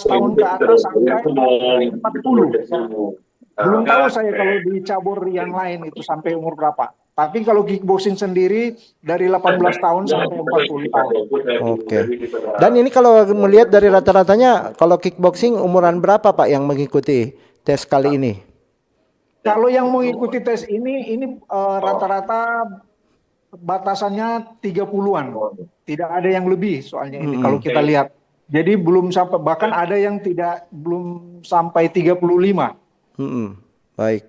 tahun ke atas sampai 40. Belum tahu saya kalau di cabur yang lain itu sampai umur berapa. Tapi kalau kickboxing sendiri dari 18 tahun sampai 40 tahun. Oke. Dan ini kalau melihat dari rata-ratanya, kalau kickboxing umuran berapa Pak yang mengikuti tes kali ini? Kalau yang mengikuti tes ini rata-rata batasannya 30-an. Tidak ada yang lebih soalnya ini kalau kita lihat. Jadi belum sampai, bahkan ada yang belum sampai 35. Baik.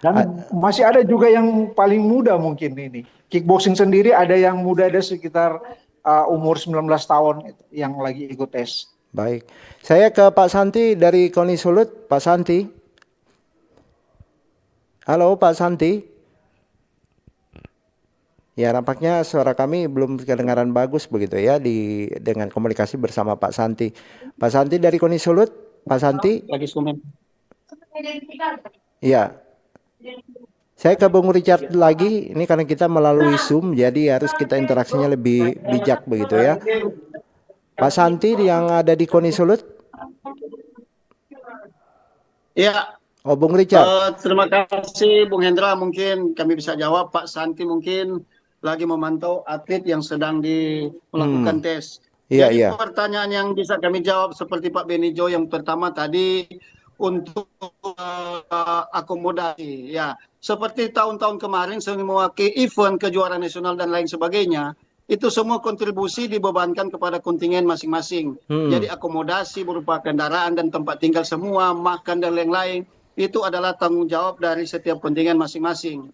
Dan masih ada juga yang paling muda mungkin ini. Kickboxing sendiri ada yang muda, ada sekitar umur 19 tahun yang lagi ikut tes. Baik. Saya ke Pak Santi dari KONI Sulut. Pak Santi. Halo Pak Santi. Ya, nampaknya suara kami belum kedengaran bagus begitu ya dengan komunikasi bersama Pak Santi. Pak Santi dari Koni Sulut, Pak Santi. Lagi komen. Iya. Saya ke Bung Richard lagi, ini karena kita melalui Zoom, jadi harus kita interaksinya lebih bijak begitu ya. Pak Santi yang ada di Koni Sulut. Ya. Oh, Bung Richard. Terima kasih Bung Hendra, mungkin kami bisa jawab. Pak Santi mungkin lagi memantau atlet yang sedang melakukan tes. Iya, Jadi iya. pertanyaan yang bisa kami jawab seperti Pak Benijo yang pertama tadi untuk akomodasi. Ya, seperti tahun-tahun kemarin semua ke event, kejuaraan nasional dan lain sebagainya, itu semua kontribusi dibebankan kepada kontingen masing-masing. Jadi akomodasi berupa kendaraan dan tempat tinggal semua, makan dan lain-lain, itu adalah tanggung jawab dari setiap kontingen masing-masing.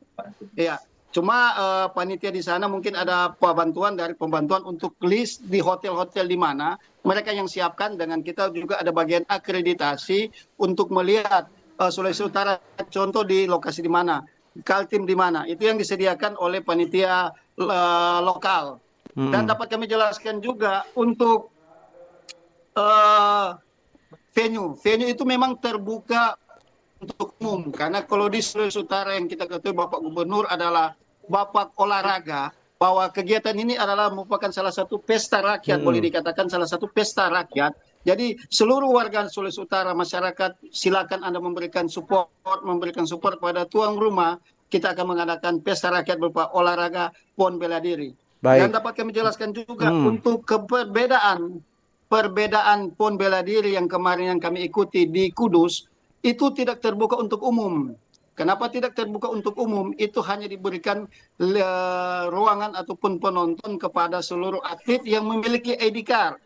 Ya, cuma panitia di sana mungkin ada pembantuan untuk list di hotel-hotel di mana mereka yang siapkan, dengan kita juga ada bagian akreditasi untuk melihat Sulawesi Utara contoh di lokasi di mana, Kaltim di mana, itu yang disediakan oleh panitia lokal. Dan dapat kami jelaskan juga untuk venue itu memang terbuka untuk umum, karena kalau di Sulawesi Utara yang kita ketahui Bapak Gubernur adalah Bapak olahraga, bahwa kegiatan ini adalah merupakan salah satu pesta rakyat, boleh dikatakan salah satu pesta rakyat. Jadi seluruh warga Sulawesi Utara, masyarakat, silakan Anda memberikan support pada tuan rumah. Kita akan mengadakan pesta rakyat berupa olahraga PON bela diri. Baik. Dan dapat kami jelaskan juga untuk perbedaan PON bela diri yang kemarin yang kami ikuti di Kudus, itu tidak terbuka untuk umum. Kenapa tidak terbuka untuk umum? Itu hanya diberikan ruangan ataupun penonton kepada seluruh atlet yang memiliki ID card.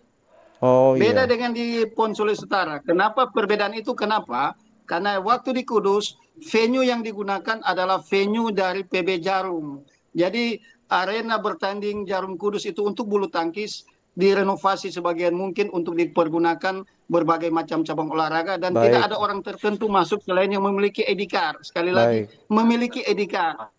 Oh, Beda iya. dengan di PON Sulawesi Utara. Kenapa perbedaan itu? Kenapa? Karena waktu di Kudus, venue yang digunakan adalah venue dari PB Jarum. Jadi arena bertanding Jarum Kudus itu untuk bulu tangkis direnovasi sebagian mungkin untuk dipergunakan berbagai macam cabang olahraga, dan Baik. tidak ada orang tertentu masuk selain yang memiliki ID card. Sekali lagi, memiliki ID card.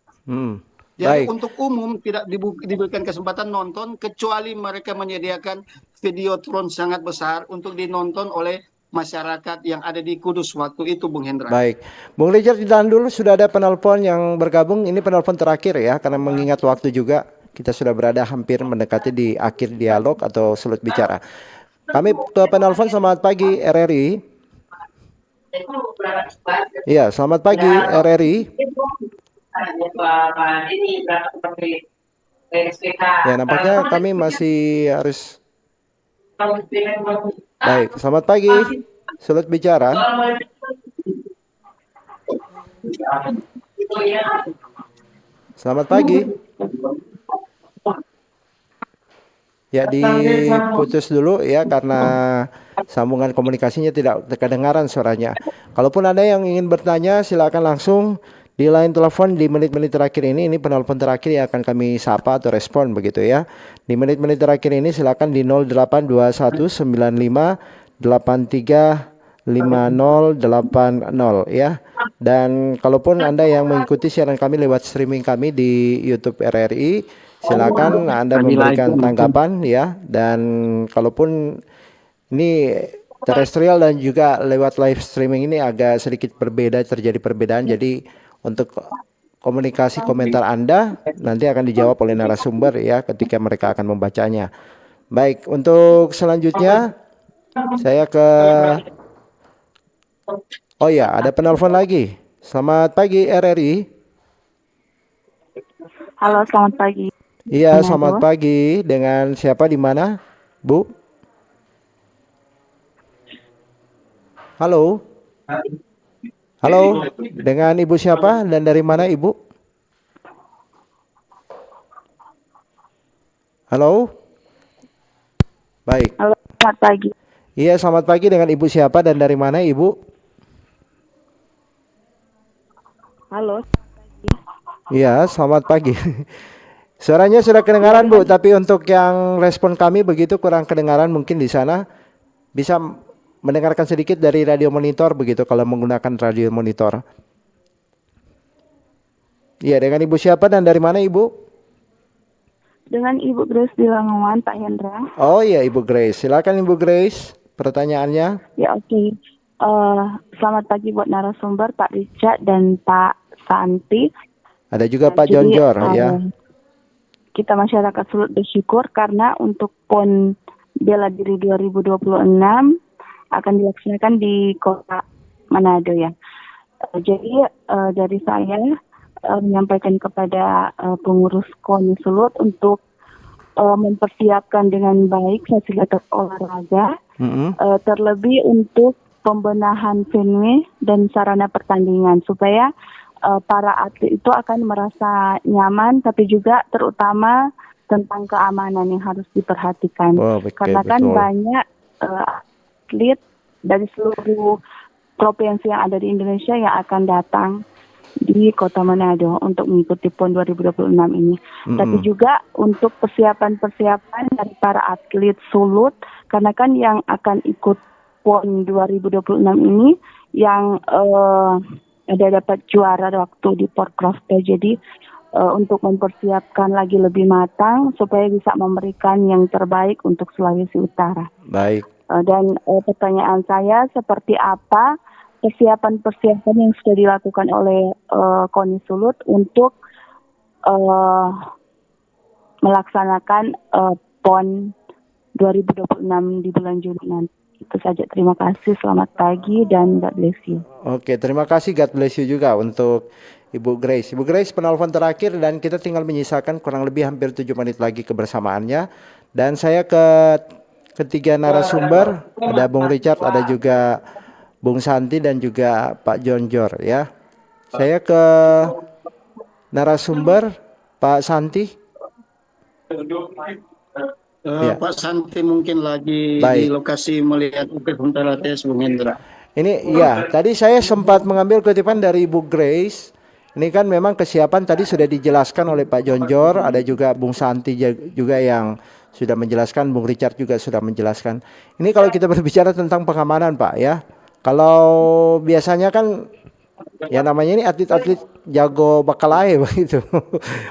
Jadi Baik. untuk umum tidak diberikan kesempatan nonton, kecuali mereka menyediakan videotron sangat besar untuk dinonton oleh masyarakat yang ada di Kudus waktu itu, Bung Hendra. Baik, Bung Richard ditahan dulu, sudah ada penelpon yang bergabung. Ini penelpon terakhir ya, karena mengingat waktu juga. Kita sudah berada hampir mendekati di akhir dialog atau sulut bicara. Kami ke penelpon. Selamat pagi RRI. Iya, selamat pagi RRI. Ya, nampaknya kami masih harus. Baik, selamat pagi sulut bicara. Selamat pagi. Ya, diputus dulu ya karena sambungan komunikasinya tidak kedengaran suaranya. Kalaupun ada yang ingin bertanya, silakan langsung di line telepon di menit-menit terakhir ini. Ini penelpon terakhir yang akan kami sapa atau respon begitu ya. Di menit-menit terakhir ini silakan di 082195835080 ya. Dan kalaupun Anda yang mengikuti siaran kami lewat streaming kami di YouTube RRI, silakan Anda memberikan tanggapan ya. Dan kalaupun ini terestrial dan juga lewat live streaming ini agak sedikit berbeda, terjadi perbedaan. Jadi untuk komunikasi komentar Anda nanti akan dijawab oleh narasumber ya ketika mereka akan membacanya. Baik, untuk selanjutnya saya ke oh ya, ada penelpon lagi. Selamat pagi RRI. Halo, selamat pagi. Iya, selamat pagi. Dengan siapa di mana, Bu? Halo. Halo, dengan Ibu siapa dan dari mana Ibu? Halo. Baik. Halo, selamat pagi. Iya, selamat pagi. Dengan Ibu siapa dan dari mana Ibu? Halo. Iya, selamat pagi. Suaranya sudah kedengaran Bu, tapi untuk yang respon kami begitu kurang kedengaran mungkin di sana. Bisa mendengarkan sedikit dari radio monitor begitu kalau menggunakan radio monitor. Iya, dengan Ibu siapa dan dari mana Ibu? Dengan Ibu Grace di Langongan, Pak Hendra. Oh iya, Ibu Grace. Silakan Ibu Grace, pertanyaannya. Ya, oke. Selamat pagi buat narasumber Pak Richard dan Pak Santi. Ada juga Nah, Pak jadi, Jonjor ya. Kita masyarakat Sulut bersyukur karena untuk PON Bela Diri 2026 akan dilaksanakan di Kota Manado ya. Jadi dari saya menyampaikan kepada pengurus KONI Sulut untuk mempersiapkan dengan baik fasilitas olahraga, terlebih untuk pembenahan venue dan sarana pertandingan supaya para atlet itu akan merasa nyaman, tapi juga terutama tentang keamanan yang harus diperhatikan. Karena kan banyak atlet dari seluruh provinsi yang ada di Indonesia yang akan datang di Kota Manado untuk mengikuti PON 2026 ini. Tapi juga untuk persiapan-persiapan dari para atlet Sulut, karena kan yang akan ikut PON 2026 ini yang ada dapat juara waktu di Porprofta. Jadi untuk mempersiapkan lagi lebih matang supaya bisa memberikan yang terbaik untuk Sulawesi Utara. Baik. Dan pertanyaan saya, seperti apa persiapan-persiapan yang sudah dilakukan oleh KONI Sulut untuk melaksanakan PON 2026 di bulan Juni nanti. Itu saja, terima kasih, selamat pagi dan God bless you. Oke, terima kasih, God bless you juga untuk Ibu Grace. Ibu Grace penelpon terakhir dan kita tinggal menyisakan kurang lebih hampir 7 menit lagi kebersamaannya. Dan saya ke ketiga narasumber, ada Bung Richard, ada juga Bung Santi dan juga Pak Jonjor ya. Saya ke narasumber Pak Santi. Pak Santi mungkin lagi di lokasi melihat UPI Huntarates, Bung Hendra. Ini ya, tadi saya sempat mengambil kutipan dari Ibu Grace. Ini kan memang kesiapan tadi sudah dijelaskan oleh Pak Jonjor, ada juga Bung Santi juga yang sudah menjelaskan, Bung Richard juga sudah menjelaskan. Ini kalau kita berbicara tentang pengamanan Pak ya. Kalau biasanya kan ya namanya ini atlet-atlet jago bakalae begitu.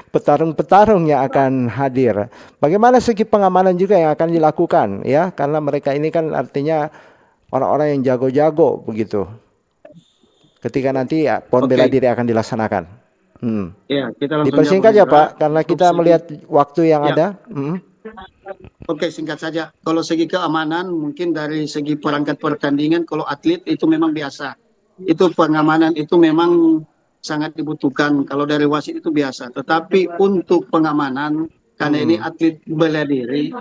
Petarung-petarung yang akan hadir. Bagaimana segi pengamanan juga yang akan dilakukan ya, karena mereka ini kan artinya orang-orang yang jago-jago begitu. Ketika nanti ya, PON Bela Diri akan dilaksanakan. Ya, kita langsung dipersingkat ya Pak, karena kita melihat waktu yang ada. Oke, singkat saja. Kalau segi keamanan, mungkin dari segi perangkat pertandingan, kalau atlet itu memang biasa. Itu pengamanan itu memang sangat dibutuhkan. Kalau dari wasit itu biasa. Tetapi untuk pengamanan, karena ini atlet bela diri,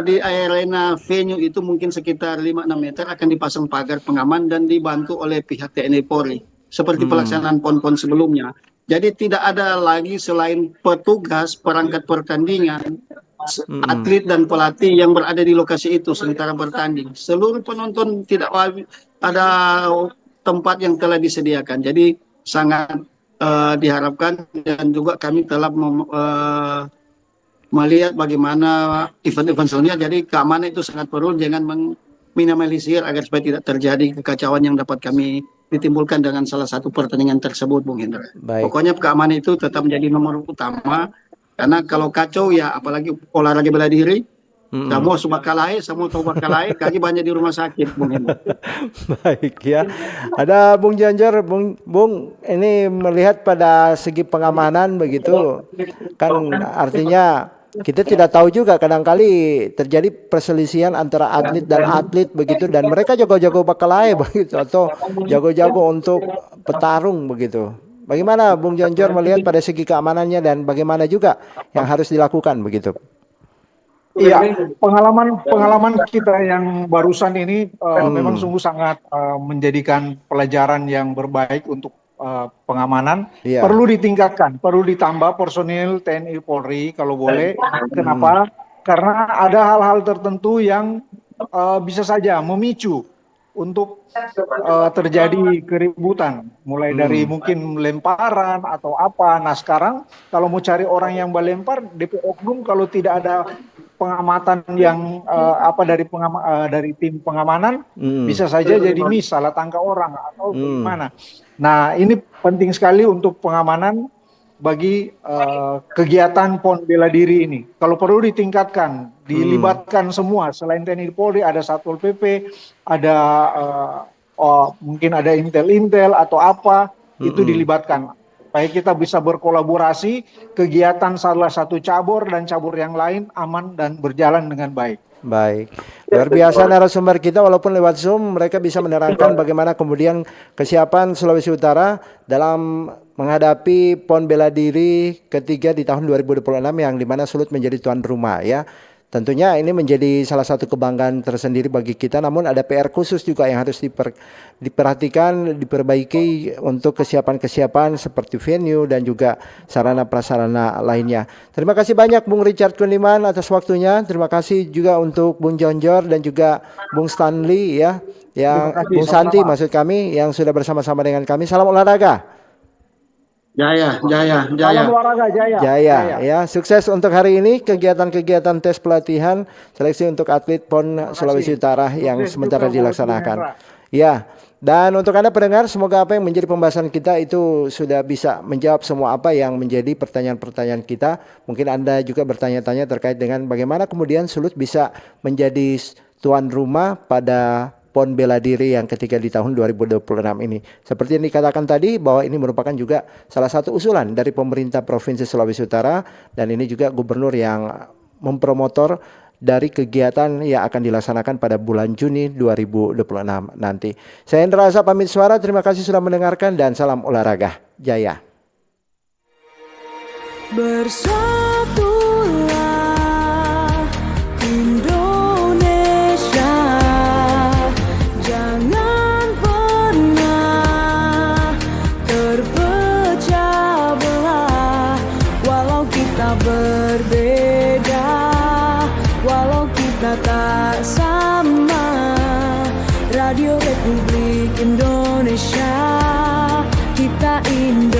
di arena venue itu mungkin sekitar 5-6 meter akan dipasang pagar pengaman dan dibantu oleh pihak TNI Polri. Seperti pelaksanaan PON-PON sebelumnya. Jadi tidak ada lagi selain petugas perangkat pertandingan, atlet dan pelatih yang berada di lokasi itu sementara bertanding. Seluruh penonton tidak ada tempat yang telah disediakan. Jadi sangat diharapkan, dan juga kami telah melihat bagaimana event-event sebelumnya. Jadi keamanan itu sangat perlu, jangan meminimalisir agar supaya tidak terjadi kekacauan yang dapat kami ditimbulkan dengan salah satu pertandingan tersebut, Bung Hendra. Pokoknya keamanan itu tetap menjadi nomor utama, karena kalau kacau ya apalagi olahraga bela diri, semua bakalae, kaki banyak di rumah sakit, Bung Hendra. Baik ya. Ada Bung Jonjor, Bung ini melihat pada segi pengamanan begitu, kan artinya kita tidak tahu juga, kadang-kali terjadi perselisihan antara atlet dan atlet begitu, dan mereka jago-jago bakalae begitu atau jago-jago untuk petarung begitu. Bagaimana Bung Jonjor melihat pada segi keamanannya dan bagaimana juga yang harus dilakukan begitu? Iya, pengalaman kita yang barusan ini memang sungguh sangat menjadikan pelajaran yang berbaik untuk pengamanan. Perlu ditingkatkan, perlu ditambah personil TNI Polri kalau boleh. Kenapa? Karena ada hal-hal tertentu yang bisa saja memicu untuk terjadi keributan, mulai dari mungkin lemparan atau apa. Nah sekarang kalau mau cari orang yang melempar, DP Oknum kalau tidak ada pengamatan yang dari tim pengamanan, bisa saja jadi salah tangkap orang atau gimana. Nah ini penting sekali untuk pengamanan, bagi kegiatan PON bela diri ini. Kalau perlu ditingkatkan, dilibatkan semua. Selain TNI Polri ada Satpol PP, ada mungkin ada intel atau apa, itu dilibatkan. Supaya kita bisa berkolaborasi, kegiatan salah satu cabur dan cabur yang lain aman dan berjalan dengan baik. Baik, luar biasa narasumber kita, walaupun lewat Zoom mereka bisa menerangkan bagaimana kemudian kesiapan Sulawesi Utara dalam menghadapi PON bela diri ketiga di tahun 2026 yang dimana Sulut menjadi tuan rumah ya. Tentunya ini menjadi salah satu kebanggaan tersendiri bagi kita, namun ada PR khusus juga yang harus diperhatikan, diperbaiki untuk kesiapan-kesiapan seperti venue dan juga sarana prasarana lainnya. Terima kasih banyak Bung Richard Kundiman atas waktunya. Terima kasih juga untuk Bung Jonjor dan juga Bung Stanley ya, yang Bung Santi maksud kami yang sudah bersama-sama dengan kami. Salam olahraga. Jaya. Salam olahraga, Jaya. Ya, sukses untuk hari ini kegiatan-kegiatan tes pelatihan seleksi untuk atlet PON Sulawesi Utara yang sementara dilaksanakan. Ya, dan untuk Anda pendengar, semoga apa yang menjadi pembahasan kita itu sudah bisa menjawab semua apa yang menjadi pertanyaan-pertanyaan kita. Mungkin Anda juga bertanya-tanya terkait dengan bagaimana kemudian Sulut bisa menjadi tuan rumah pada PON bela diri yang ketiga di tahun 2026 ini. Seperti yang dikatakan tadi bahwa ini merupakan juga salah satu usulan dari pemerintah Provinsi Sulawesi Utara, dan ini juga gubernur yang mempromotor dari kegiatan yang akan dilaksanakan pada bulan Juni 2026 nanti. Saya Indra Asa pamit suara, terima kasih sudah mendengarkan dan salam olahraga. Jaya. Bersatulah Indonesia, jangan pernah terpecah belah. Walau kita berbeda, walau kita tak sama, Radio Republik Indonesia, kita Indonesia.